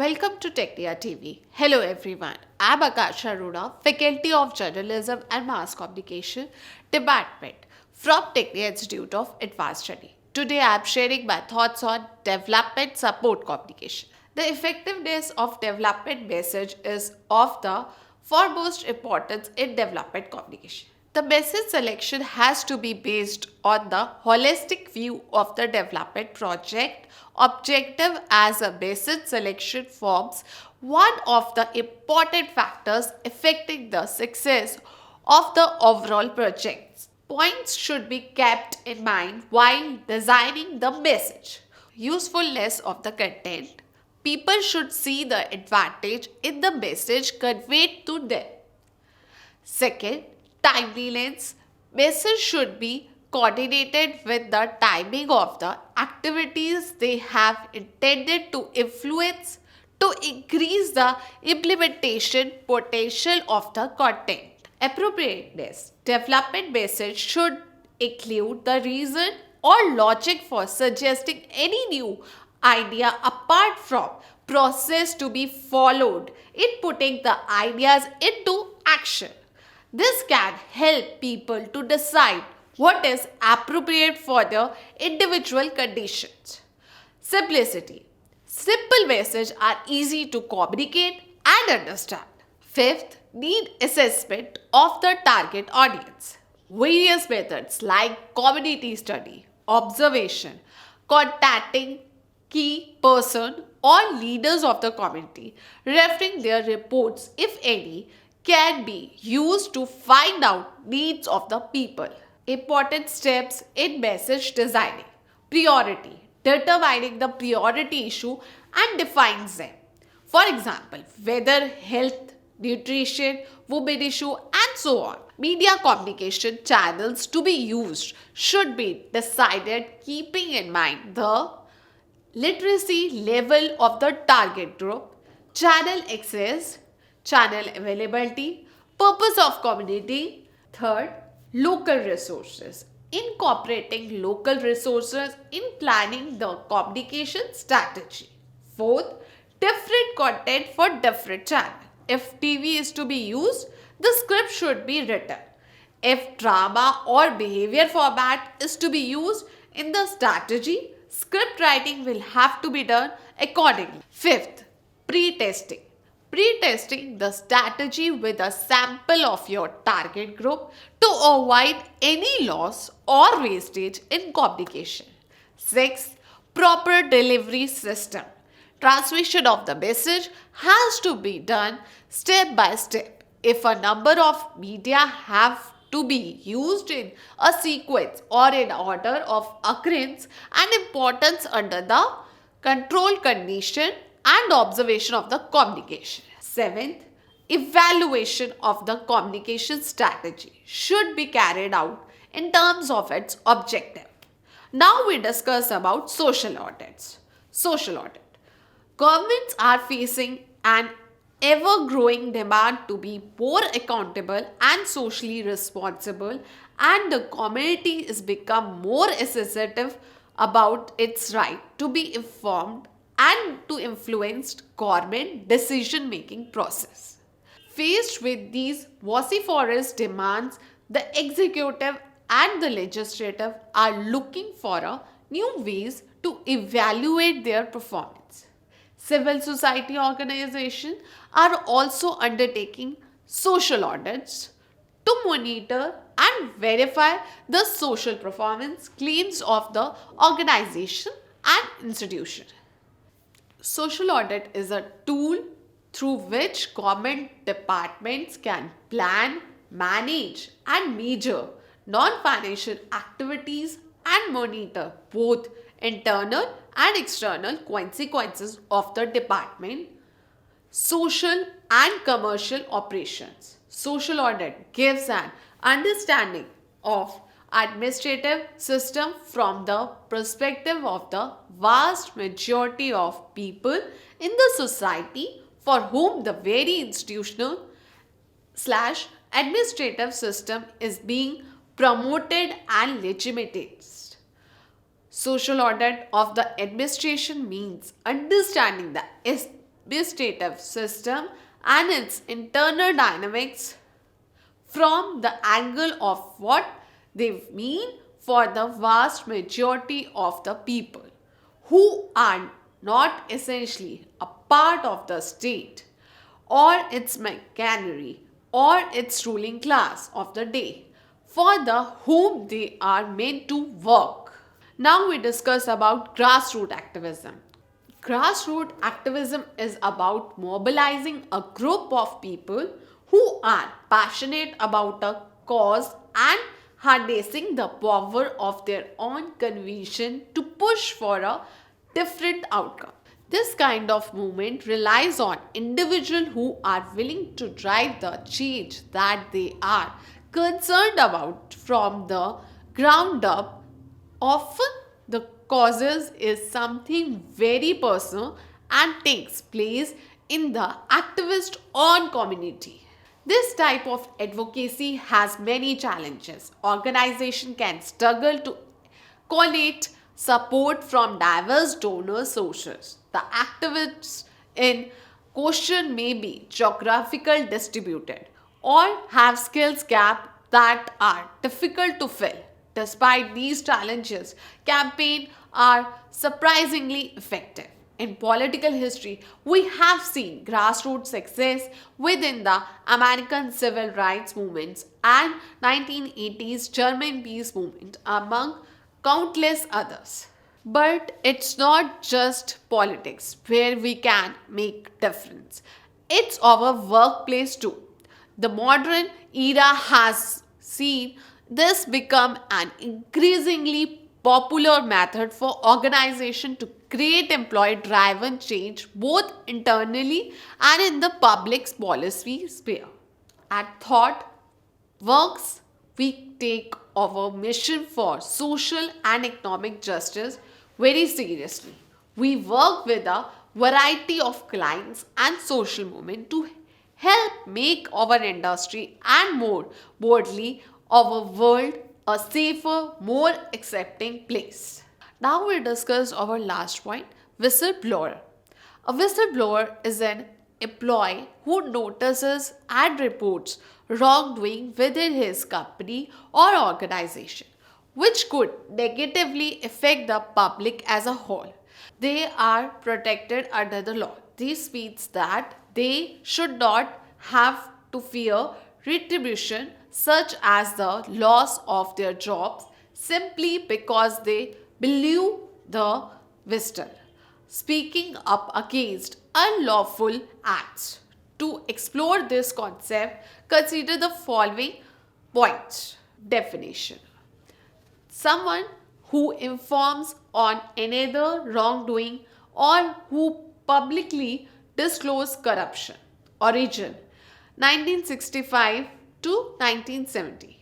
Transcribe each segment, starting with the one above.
Welcome to Technia TV. Hello everyone. I'm Akash Arora, Faculty of Journalism and Mass Communication, Department from Technia Institute of Advanced Study. Today I'm sharing my thoughts on development support communication. The effectiveness of development message is of the foremost importance in development communication. The message selection has to be based on the holistic view of the development project objective as a message selection forms one of the important factors affecting the success of the overall project. Points should be kept in mind while designing the message. Usefulness of the content. People should see the advantage in the message conveyed to them. Second, timeliness. Message should be coordinated with the timing of the activities they have intended to influence to increase the implementation potential of the content. Appropriateness. Development message should include the reason or logic for suggesting any new idea apart from process to be followed in putting the ideas into action. This can help people to decide what is appropriate for their individual conditions. Simplicity. Simple messages are easy to communicate and understand. Fifth, need assessment of the target audience. Various methods like community study, observation, contacting key person or leaders of the community, referring their reports, if any, can be used to find out needs of the people. Important steps in message designing. Priority. Determining the priority issue and defines them. For example, weather, health, nutrition, women issue, and so on. Media communication channels to be used should be decided keeping in mind the literacy level of the target group, channel access, channel availability, purpose of community. Third, local resources. Incorporating local resources in planning the communication strategy. Fourth, different content for different channels. If TV is to be used, the script should be written. If drama or behavior format is to be used in the strategy, script writing will have to be done accordingly. Fifth, pre-testing. Pre-testing the strategy with a sample of your target group to avoid any loss or wastage in communication. Sixth, proper delivery system. Transmission of the message has to be done step by step. If a number of media have to be used in a sequence or in order of occurrence and importance under the control condition and observation of the communication. Seventh, evaluation of the communication strategy should be carried out in terms of its objective. Now we discuss about social audits. Social audit. Governments are facing an ever growing demand to be more accountable and socially responsible, and the community is become more sensitive about its right to be informed and to influence government decision making process. Faced with these vociferous demands, the executive and the legislative are looking for a new ways to evaluate their performance. Civil society organizations are also undertaking social audits to monitor and verify the social performance claims of the organization and institution. Social audit is a tool through which government departments can plan, manage, and measure non financial activities and monitor both internal and external consequences of the department, social and commercial operations. Social audit gives an understanding of administrative system from the perspective of the vast majority of people in the society for whom the very institutional slash administrative system is being promoted and legitimized. Social audit of the administration means understanding the administrative system and its internal dynamics from the angle of what they mean for the vast majority of the people who are not essentially a part of the state or its machinery or its ruling class of the day for the whom they are meant to work. Now we discuss about grassroots activism. Grassroots activism is about mobilizing a group of people who are passionate about a cause and harnessing the power of their own conviction to push for a different outcome. This kind of movement relies on individuals who are willing to drive the change that they are concerned about from the ground up. Often, the causes is something very personal and takes place in the activist own community. This type of advocacy has many challenges. Organization can struggle to collate support from diverse donor sources. The activists in question may be geographical distributed or have skills gap that are difficult to fill. Despite these challenges, campaigns are surprisingly effective. In political history, we have seen grassroots success within the American civil rights movements and 1980s German peace movement among countless others. But it's not just politics where we can make difference. It's our workplace too. The modern era has seen this become an increasingly popular method for organization to create employee driven change both internally and in the public policy sphere. At Thought Works, we take our mission for social and economic justice very seriously. We work with a variety of clients and social movement to help make our industry and more broadly our world a safer, more accepting place. Now we discuss our last point, whistleblower. A whistleblower is an employee who notices and reports wrongdoing within his company or organization, which could negatively affect the public as a whole. They are protected under the law. This means that they should not have to fear retribution, such as the loss of their jobs, simply because they believe the whistle, speaking up against unlawful acts. To explore this concept, consider the following points. Definition: someone who informs on another wrongdoing or who publicly disclose corruption. Origin: 1965 to 1970.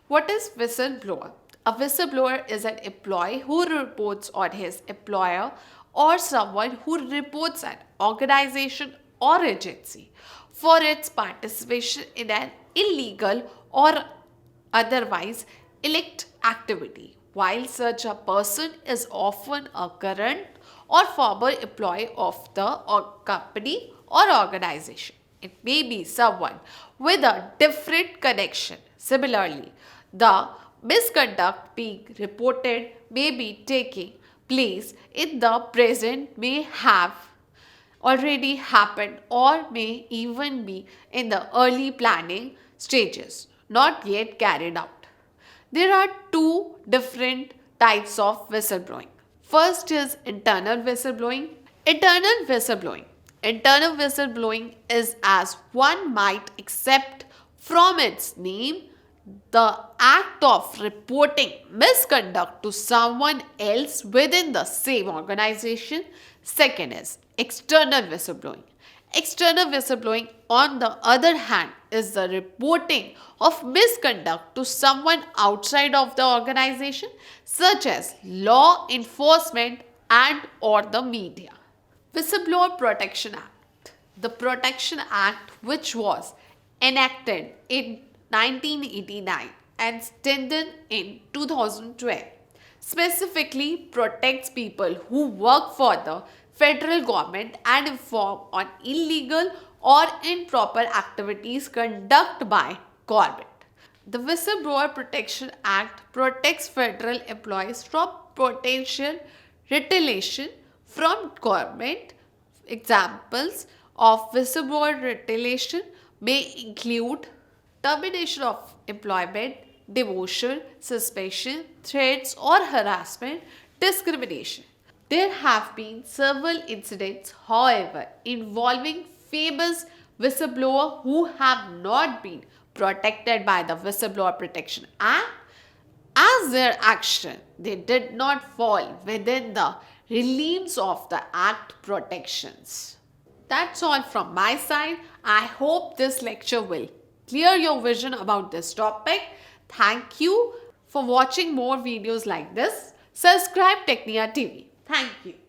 What is whistleblower? A whistleblower is an employee who reports on his employer or someone who reports an organization or agency for its participation in an illegal or otherwise illicit activity. While such a person is often a current or former employee of the company or organization, it may be someone with a different connection. Similarly, the misconduct being reported may be taking place in the present, may have already happened, or may even be in the early planning stages, not yet carried out. There are two different types of whistleblowing. First is internal whistleblowing. Internal whistleblowing. Internal whistleblowing is, as one might accept from its name, the act of reporting misconduct to someone else within the same organization. Second is external whistleblowing. External whistleblowing, on the other hand, is the reporting of misconduct to someone outside of the organization, such as law enforcement and or the media. Whistleblower Protection Act. The Protection Act, which was enacted in 1989 and extended in 2012, specifically protects people who work for the federal government and inform on illegal or improper activities conducted by government. The Whistleblower Protection Act protects federal employees from potential retaliation from government. Examples of whistleblower retaliation may include termination of employment, demotion, suspension, threats, or harassment, discrimination. There have been several incidents, however, involving famous whistleblowers who have not been protected by the Whistleblower Protection Act as their action they did not fall within the realms of the Act protections. That's all from my side. I hope this lecture will clear your vision about this topic. Thank you for watching more videos like this. Subscribe Technia TV. Thank you.